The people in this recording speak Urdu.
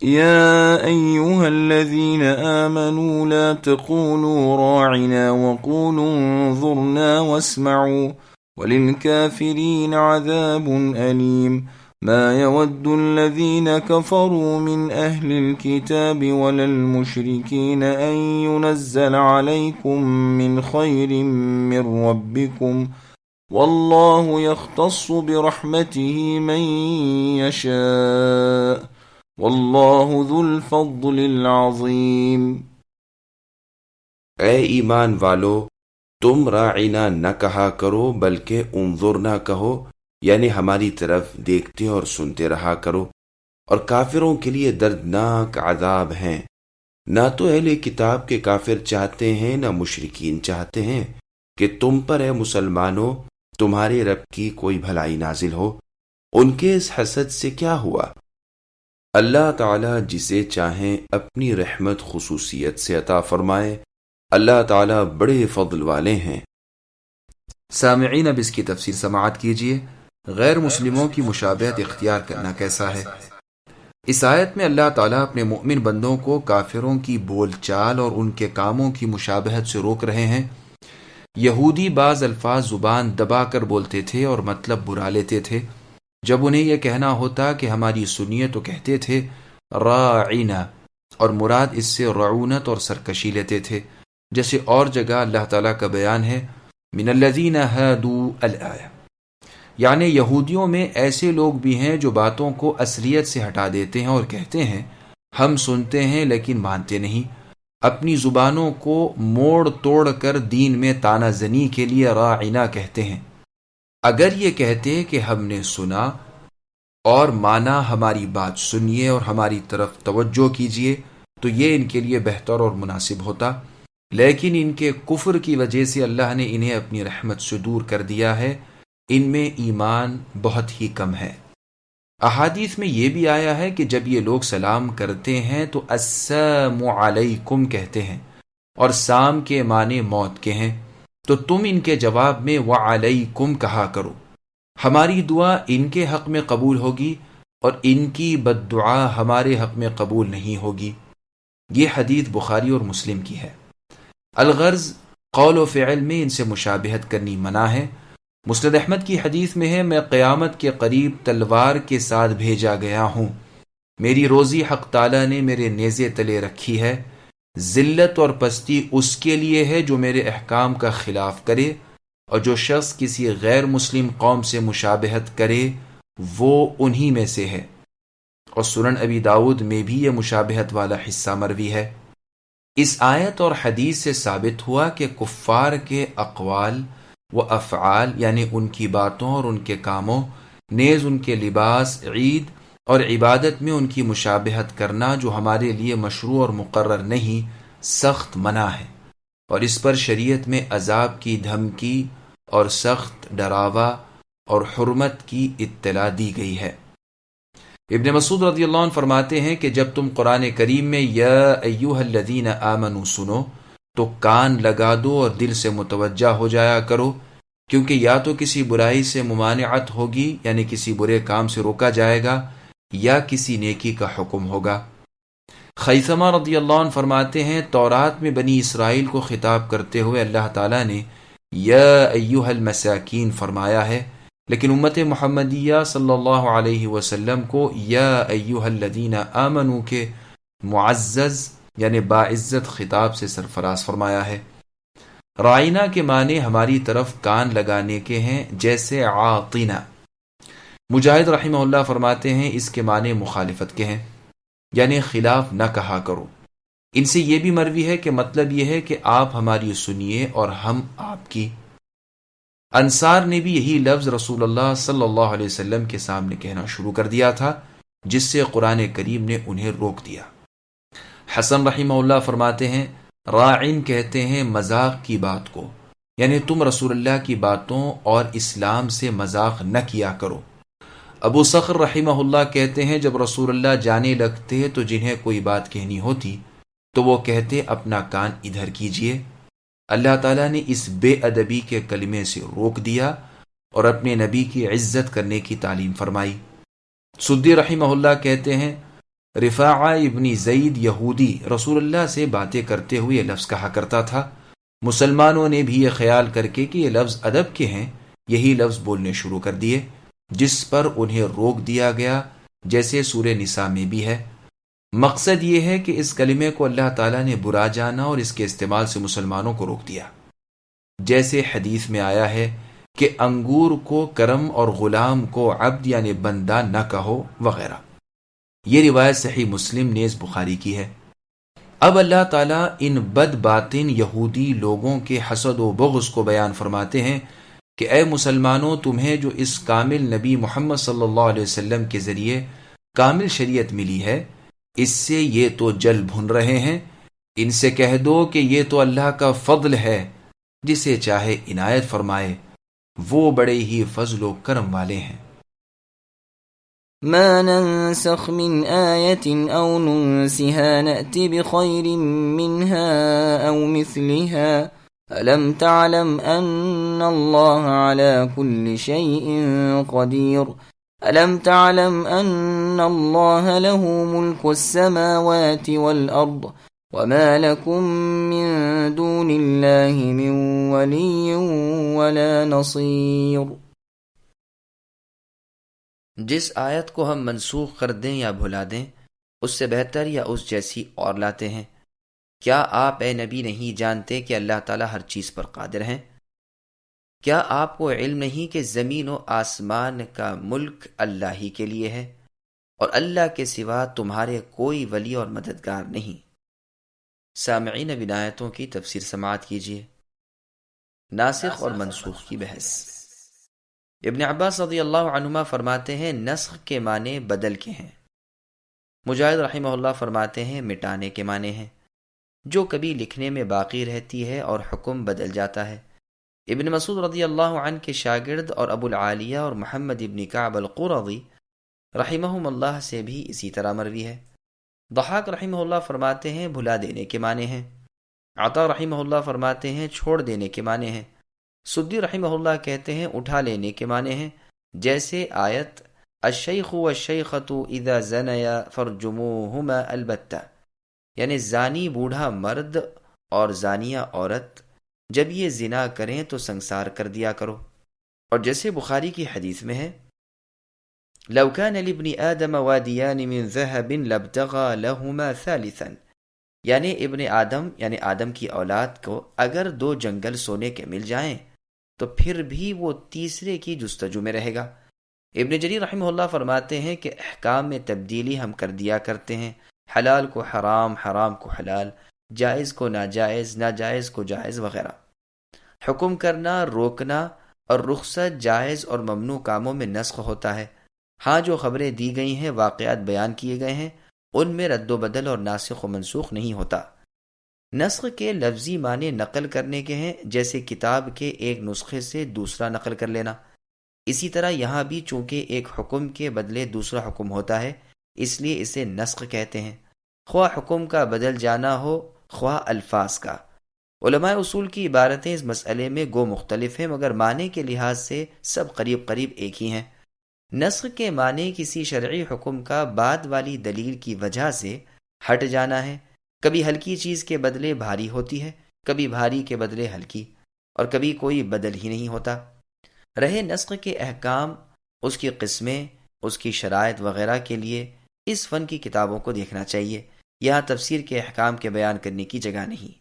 يا أيها الذين آمنوا لا تقولوا راعنا وقولوا انظرنا واسمعوا وللكافرين عذاب أليم ما يود الذين كفروا من أهل الكتاب ولا المشركين أن ينزل عليكم من خير من ربكم والله يختص برحمته من يشاء واللہ ذو الفضل العظیم۔ اے ایمان والو، تم راعینا نہ کہا کرو بلکہ انظرنا کہو، یعنی ہماری طرف دیکھتے اور سنتے رہا کرو، اور کافروں کے لیے دردناک عذاب ہیں۔ نہ تو اہل کتاب کے کافر چاہتے ہیں نہ مشرکین چاہتے ہیں کہ تم پر اے مسلمانوں تمہارے رب کی کوئی بھلائی نازل ہو۔ ان کے اس حسد سے کیا ہوا؟ اللہ تعالیٰ جسے چاہیں اپنی رحمت خصوصیت سے عطا فرمائے، اللہ تعالیٰ بڑے فضل والے ہیں۔ سامعین، اب اس کی تفسیر سماعت کیجیے۔ غیر مسلموں کی مشابہت اختیار کرنا کیسا ہے؟ اس آیت میں اللہ تعالیٰ اپنے مؤمن بندوں کو کافروں کی بول چال اور ان کے کاموں کی مشابہت سے روک رہے ہیں۔ یہودی بعض الفاظ زبان دبا کر بولتے تھے اور مطلب برا لیتے تھے۔ جب انہیں یہ کہنا ہوتا کہ ہماری سنیے تو کہتے تھے راعینا، اور مراد اس سے رعونت اور سرکشی لیتے تھے، جیسے اور جگہ اللہ تعالیٰ کا بیان ہے من الذین ہادوا الآیہ، یعنی یہودیوں میں ایسے لوگ بھی ہیں جو باتوں کو اصلیت سے ہٹا دیتے ہیں اور کہتے ہیں ہم سنتے ہیں لیکن مانتے نہیں، اپنی زبانوں کو موڑ توڑ کر دین میں تانہ زنی کے لیے راعینا کہتے ہیں۔ اگر یہ کہتے کہ ہم نے سنا اور مانا، ہماری بات سنیے اور ہماری طرف توجہ کیجیے، تو یہ ان کے لیے بہتر اور مناسب ہوتا، لیکن ان کے کفر کی وجہ سے اللہ نے انہیں اپنی رحمت سے دور کر دیا ہے۔ ان میں ایمان بہت ہی کم ہے۔ احادیث میں یہ بھی آیا ہے کہ جب یہ لوگ سلام کرتے ہیں تو السلام علیکم کہتے ہیں، اور سام کے معنی موت کے ہیں، تو تم ان کے جواب میں وعلیکم کہا کرو۔ ہماری دعا ان کے حق میں قبول ہوگی اور ان کی بد دعا ہمارے حق میں قبول نہیں ہوگی۔ یہ حدیث بخاری اور مسلم کی ہے۔ الغرض قول و فعل میں ان سے مشابہت کرنی منع ہے۔ مسند احمد کی حدیث میں ہے میں قیامت کے قریب تلوار کے ساتھ بھیجا گیا ہوں، میری روزی حق تعالیٰ نے میرے نیزے تلے رکھی ہے، ذلت اور پستی اس کے لیے ہے جو میرے احکام کا خلاف کرے، اور جو شخص کسی غیر مسلم قوم سے مشابہت کرے وہ انہی میں سے ہے۔ اور سنن ابی داؤد میں بھی یہ مشابہت والا حصہ مروی ہے۔ اس آیت اور حدیث سے ثابت ہوا کہ کفار کے اقوال و افعال، یعنی ان کی باتوں اور ان کے کاموں، نیز ان کے لباس، عید اور عبادت میں ان کی مشابہت کرنا جو ہمارے لیے مشروع اور مقرر نہیں، سخت منع ہے، اور اس پر شریعت میں عذاب کی دھمکی اور سخت ڈراوا اور حرمت کی اطلاع دی گئی ہے۔ ابن مسعود رضی اللہ عنہ فرماتے ہیں کہ جب تم قرآن کریم میں یا ایھا الذین آمنوا سنو تو کان لگا دو اور دل سے متوجہ ہو جایا کرو، کیونکہ یا تو کسی برائی سے ممانعت ہوگی، یعنی کسی برے کام سے روکا جائے گا، یا کسی نیکی کا حکم ہوگا۔ خیثمہ رضی اللہ عنہ فرماتے ہیں تورات میں بنی اسرائیل کو خطاب کرتے ہوئے اللہ تعالیٰ نے یا ایھا المساکین فرمایا ہے، لیکن امت محمدیہ صلی اللہ علیہ وسلم کو یا ایھا الذین آمنوا کے معزز یعنی باعزت خطاب سے سرفراز فرمایا ہے۔ رائنا کے معنی ہماری طرف کان لگانے کے ہیں، جیسے عاطنا۔ مجاہد رحمہ اللہ فرماتے ہیں اس کے معنی مخالفت کے ہیں، یعنی خلاف نہ کہا کرو۔ ان سے یہ بھی مروی ہے کہ مطلب یہ ہے کہ آپ ہماری سنیے اور ہم آپ کی۔ انصار نے بھی یہی لفظ رسول اللہ صلی اللہ علیہ وسلم کے سامنے کہنا شروع کر دیا تھا، جس سے قرآن کریم نے انہیں روک دیا۔ حسن رحمہ اللہ فرماتے ہیں راعن کہتے ہیں مذاق کی بات کو، یعنی تم رسول اللہ کی باتوں اور اسلام سے مذاق نہ کیا کرو۔ ابو صخر رحمہ اللہ کہتے ہیں جب رسول اللہ جانے لگتے تو جنہیں کوئی بات کہنی ہوتی تو وہ کہتے اپنا کان ادھر کیجئے۔ اللہ تعالیٰ نے اس بے ادبی کے کلمے سے روک دیا اور اپنے نبی کی عزت کرنے کی تعلیم فرمائی۔ سدی رحمہ اللہ کہتے ہیں رفاعہ ابن زید یہودی رسول اللہ سے باتیں کرتے ہوئے یہ لفظ کہا کرتا تھا۔ مسلمانوں نے بھی یہ خیال کر کے کہ یہ لفظ ادب کے ہیں، یہی لفظ بولنے شروع کر دیے، جس پر انہیں روک دیا گیا، جیسے سورہ نساء میں بھی ہے۔ مقصد یہ ہے کہ اس کلمے کو اللہ تعالیٰ نے برا جانا اور اس کے استعمال سے مسلمانوں کو روک دیا، جیسے حدیث میں آیا ہے کہ انگور کو کرم اور غلام کو عبد یعنی بندہ نہ کہو وغیرہ۔ یہ روایت صحیح مسلم نیز بخاری کی ہے۔ اب اللہ تعالیٰ ان بد باطن یہودی لوگوں کے حسد و بغض کو بیان فرماتے ہیں کہ اے مسلمانوں، تمہیں جو اس کامل نبی محمد صلی اللہ علیہ وسلم کے ذریعے کامل شریعت ملی ہے، اس سے یہ تو جل بھن رہے ہیں۔ ان سے کہہ دو کہ یہ تو اللہ کا فضل ہے، جسے چاہے عنایت فرمائے، وہ بڑے ہی فضل و کرم والے ہیں۔ ما ننسخ من آية أو ننسها نأت بخير منها أو مثلها ألم تعلم أن الله على كل شيء قدير ألم تعلم أن الله له ملك السماوات والأرض وما لكم من دون الله من ولي ولا نصير۔ جس آیت کو ہم منسوخ کر دیں یا بھلا دیں، اس سے بہتر یا اس جیسی اور لاتے ہیں۔ کیا آپ اے نبی نہیں جانتے کہ اللہ تعالیٰ ہر چیز پر قادر ہیں؟ کیا آپ کو علم نہیں کہ زمین و آسمان کا ملک اللہ ہی کے لیے ہے، اور اللہ کے سوا تمہارے کوئی ولی اور مددگار نہیں؟ سامعین اب آیتوں کی تفسیر سماعت کیجیے۔ ناسخ اور منسوخ کی بحث۔ ابن عباس رضی اللہ عنہما فرماتے ہیں نسخ کے معنی بدل کے ہیں۔ مجاہد رحمہ اللہ فرماتے ہیں مٹانے کے معنی ہیں، جو کبھی لکھنے میں باقی رہتی ہے اور حکم بدل جاتا ہے۔ ابن مسعود رضی اللہ عنہ کے شاگرد اور ابو العالیہ اور محمد ابن کعب القرظی رحمہم اللہ سے بھی اسی طرح مروی ہے۔ ضحاک رحمہ اللہ فرماتے ہیں بھلا دینے کے معنی ہیں۔ عطا رحمہ اللہ فرماتے ہیں چھوڑ دینے کے معنی ہیں۔ سدی رحمہ اللہ کہتے ہیں اٹھا لینے کے معنی ہیں، جیسے آیت الشیخ والشیخۃ اذا زنیا فرجموہما البتہ، یعنی زانی بوڑھا مرد اور زانیہ عورت جب یہ زنا کریں تو سنسار کر دیا کرو، اور جیسے بخاری کی حدیث میں ہے لو كان لابن آدم وادیان من ذهب لابتغى لهما ثالثا، یعنی ابن آدم یعنی آدم کی اولاد کو اگر 2 جنگل سونے کے مل جائیں تو پھر بھی وہ تیسرے کی جستجو میں رہے گا۔ ابن جریر رحمہ اللہ فرماتے ہیں کہ احکام میں تبدیلی ہم کر دیا کرتے ہیں، حلال کو حرام، حرام کو حلال، جائز کو ناجائز، ناجائز کو جائز وغیرہ۔ حکم کرنا، روکنا اور رخصت جائز اور ممنوع کاموں میں نسخ ہوتا ہے۔ ہاں جو خبریں دی گئی ہیں، واقعات بیان کیے گئے ہیں، ان میں رد و بدل اور ناسخ و منسوخ نہیں ہوتا۔ نسخ کے لفظی معنی نقل کرنے کے ہیں، جیسے کتاب کے ایک نسخے سے دوسرا نقل کر لینا۔ اسی طرح یہاں بھی چونکہ ایک حکم کے بدلے دوسرا حکم ہوتا ہے، اس لیے اسے نسخ کہتے ہیں، خواہ حکم کا بدل جانا ہو خواہ الفاظ کا۔ علماء اصول کی عبارتیں اس مسئلے میں گو مختلف ہیں، مگر معنی کے لحاظ سے سب قریب قریب ایک ہی ہیں۔ نسخ کے معنی کسی شرعی حکم کا بعد والی دلیل کی وجہ سے ہٹ جانا ہے۔ کبھی ہلکی چیز کے بدلے بھاری ہوتی ہے، کبھی بھاری کے بدلے ہلکی، اور کبھی کوئی بدل ہی نہیں ہوتا۔ رہے نسخ کے احکام، اس کی قسمیں، اس کی شرائط وغیرہ کے لیے اس فن کی کتابوں کو دیکھنا چاہیے، یہاں تفسیر کے احکام کے بیان کرنے کی جگہ نہیں۔